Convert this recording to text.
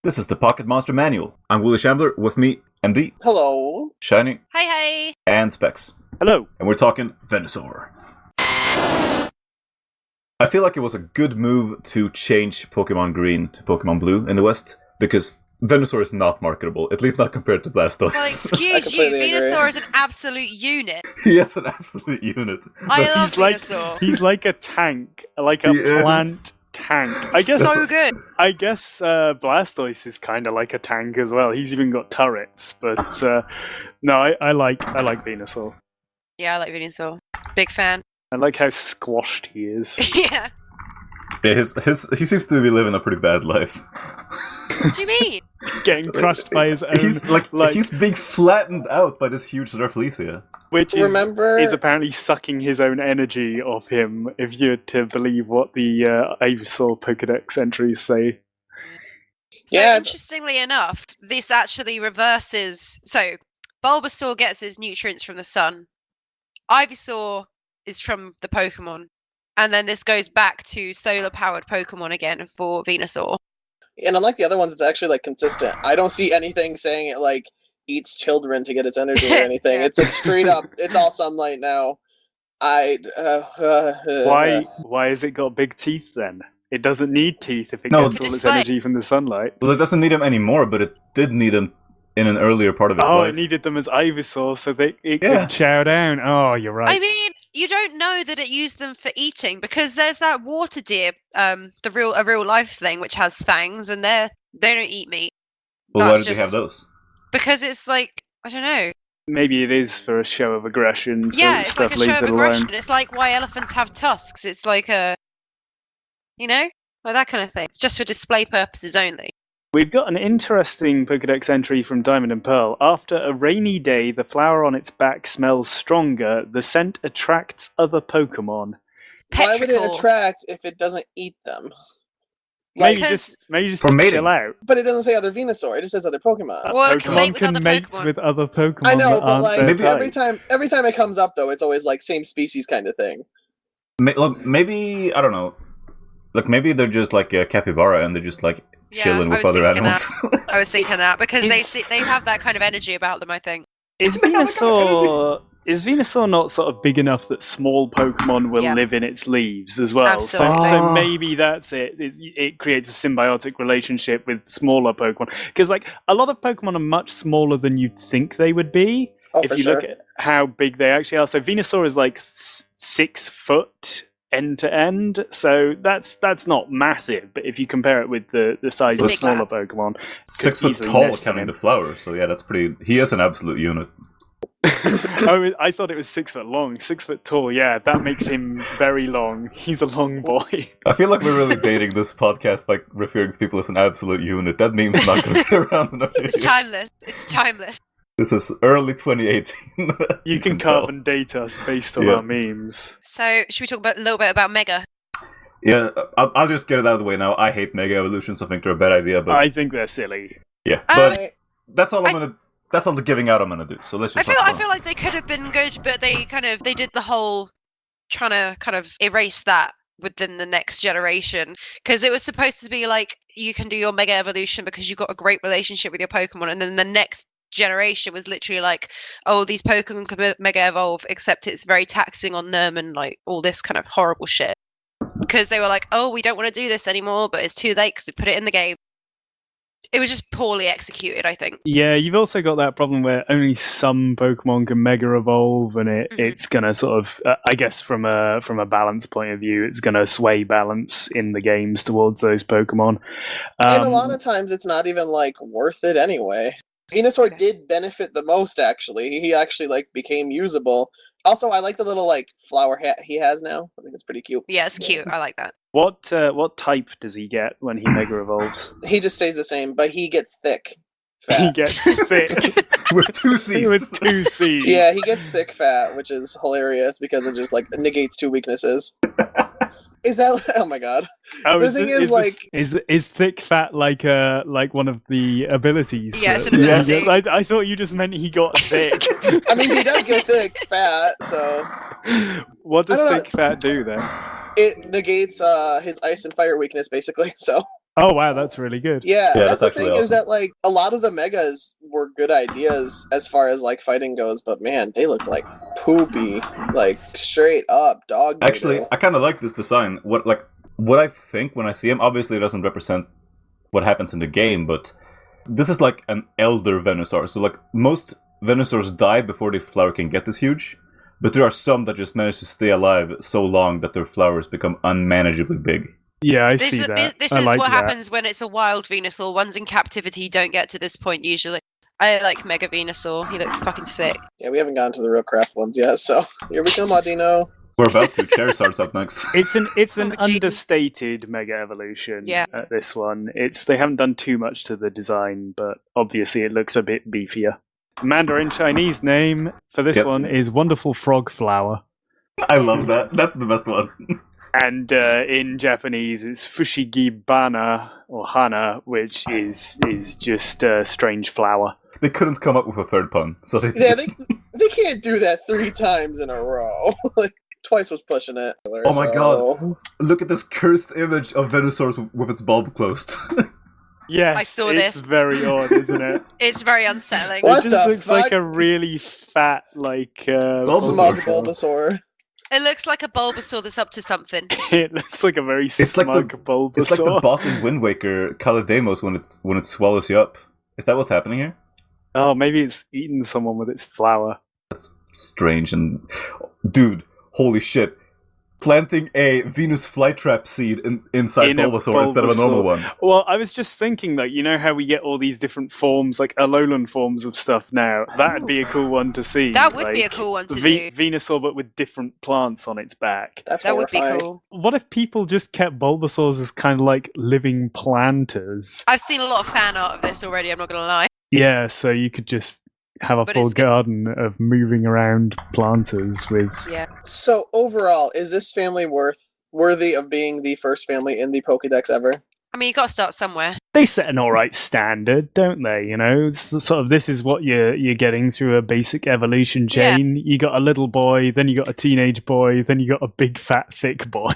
This is the Pocket Monster Manual. I'm Willie Shambler, with me, MD, Hello. Shiny, Hey. and Specs. Hello. And we're talking Venusaur. I feel like it was a good move to change Pokemon Green to Pokemon Blue in the West, because Venusaur is not marketable, at least not compared to Blastoise. Well, excuse you, Venusaur is an absolute unit. He is an absolute unit. I love He's like Venusaur. he's like a tank, like a plant tank. I guess so good. I guess Blastoise is kind of like a tank as well. He's even got turrets, but no, I like Venusaur. Yeah, I like Venusaur. Big fan. I like how squashed he is. Yeah. Yeah, he seems to be living a pretty bad life. What do you mean? Getting crushed by his own. He's being flattened out by this huge Rafflesia. Which is apparently sucking his own energy off him, if you're to believe what the Ivysaur Pokedex entries say. So, interestingly enough, this actually reverses. So, Bulbasaur gets his nutrients from the sun. Ivysaur is from the Pokemon. And then this goes back to solar-powered Pokemon again for Venusaur. And unlike the other ones, it's actually consistent. I don't see anything saying it eats children to get its energy or anything. Yeah. It's straight up. It's all sunlight now. Why has it got big teeth then? It doesn't need teeth if it gets all its energy from the sunlight. Well, it doesn't need them anymore, but it did need them in an earlier part of its life. Oh, it needed them as Ivysaur so it could chow down. Oh, you're right. I mean, you don't know that it used them for eating because there's that water deer, a real life thing which has fangs, and they don't eat meat. Well, why did they have those? Because it's I don't know. Maybe it is for a show of aggression. So yeah, it's stuff like a show leaves of it aggression. alone. It's like why elephants have tusks. It's like like that kind of thing. It's just for display purposes only. We've got an interesting Pokedex entry from Diamond and Pearl. After a rainy day, the flower on its back smells stronger. The scent attracts other Pokemon. Why would it attract if it doesn't eat them? Maybe just for mating. Chill out. But it doesn't say other Venusaur. It just says other Pokemon. Well, Pokemon can mate with other Pokemon. I know, but maybe every time it comes up, though, it's always same species kind of thing. Maybe I don't know. Maybe they're just like a capybara and they're just chilling with other animals. I was thinking that because they have that kind of energy about them. I think. Is Venusaur not sort of big enough that small Pokemon will live in its leaves as well? So maybe that's it. It creates a symbiotic relationship with smaller Pokemon. Because a lot of Pokemon are much smaller than you'd think they would be if you look at how big they actually are. So Venusaur is 6 foot end to end. So that's not massive. But if you compare it with the size of smaller Pokemon, 6 foot tall counting the flower. So yeah, that's pretty. He is an absolute unit. Oh, I thought it was 6 foot long. 6 foot tall, yeah, that makes him very long. He's a long boy. I feel like we're really dating this podcast by referring to people as an absolute unit. That meme's not going to be around in a few years. It's timeless. This is early 2018. You can carbon date us based on our memes. So, should we talk a little bit about Mega? Yeah, I'll just get it out of the way now. I hate Mega Evolutions. I think they're a bad idea, but I think they're silly. Yeah, but that's all That's all the giving out I'm gonna do. So let's just. I feel like they could have been good, but they did the whole trying to kind of erase that within the next generation because it was supposed to be you can do your Mega Evolution because you've got a great relationship with your Pokemon, and then the next generation was literally oh, these Pokemon can Mega Evolve, except it's very taxing on them and all this kind of horrible shit because they were oh, we don't want to do this anymore, but it's too late because we put it in the game. It was just poorly executed, I think. Yeah, you've also got that problem where only some Pokemon can Mega Evolve, and it's going to sort of, I guess, from a balance point of view, it's going to sway balance in the games towards those Pokemon. And a lot of times, it's not even worth it anyway. Venusaur did benefit the most, actually. He actually became usable. Also, I like the little flower hat he has now. I think it's pretty cute. Yeah, it's cute. I like that. What type does he get when he Mega Evolves? He just stays the same, but he gets thick. Fat. He gets thick. With 2 C's. With 2 C's. Yeah, he gets thick fat, which is hilarious because it just negates 2 weaknesses. Is that? Oh my god! Oh, the thing is thick fat like one of the abilities? Yeah, it's an ability. Yes, I thought you just meant he got thick. I mean, he does get thick fat. So, what does thick fat do then? It negates his ice and fire weakness, basically. So Oh wow, that's really good. Yeah, Yeah, that's the that's thing actually is that like a lot of the megas were good ideas as far as like fighting goes, but man, they look like poopy, like straight up dog doo-doo. Actually, I kind of like this design. What I think when I see him, obviously it doesn't represent what happens in the game, but this is like an elder Venusaur. So like most Venusaurs die before the flower can get this huge, but there are some that just manage to stay alive so long that their flowers become unmanageably big. Yeah, I see that. This I is like what that. happens when it's a wild Venusaur. Ones in captivity don't get to this point usually. I like Mega Venusaur. He looks fucking sick. Yeah, we haven't gotten to the real craft ones yet, so here we come, Audino. We're about to. Charizard's up next. It's an Oh, gee. understated Mega Evolution. Yeah. At this one, they haven't done too much to the design, but obviously it looks a bit beefier. Mandarin Chinese name for this one is Wonderful Frog Flower. I love that. That's the best one. And in Japanese, it's Fushigibana or Hana, which is just a strange flower. They couldn't come up with a third pun, so they Yeah, just... they can't do that 3 times in a row. Like twice was pushing it. Oh my god! Look at this cursed image of Venusaur with its bulb closed. Yes, I saw it's this. very odd, isn't it? It's very unsettling. What It just the looks like fuck? a really fat, like Smug Bulbasaur. Bulbasaur. It looks like a Bulbasaur that's up to something. It looks like a very It's like smug Bulbasaur. It's like the boss in Wind Waker, Calidemos, when it swallows you up. Is that what's happening here? Oh, maybe it's eaten someone with its flower. Strange and... Dude, holy shit. Planting a Venus flytrap seed inside In a Bulbasaur instead of a normal Bulbasaur. one. Well, I was just thinking that, you know how we get all these different forms, like Alolan forms of stuff now? That'd be a cool one to see. That would be a like, cool one to do. Venusaur, but with different plants on its back. That's That would be horrifying. cool. What if people just kept Bulbasaurs as kind of like living planters? I've seen a lot of fan art of this already, I'm not going to lie. Yeah, so you could just have a But full it's good. garden of moving around planters with... Yeah. So overall, is this family worthy of being the first family in the Pokédex ever? I mean, you got to start somewhere. They set an alright standard, don't they? You know, it's sort of, this is what you're getting through a basic evolution Yeah. chain. You got a little boy, then you got a teenage boy, then you got a big fat thick boy.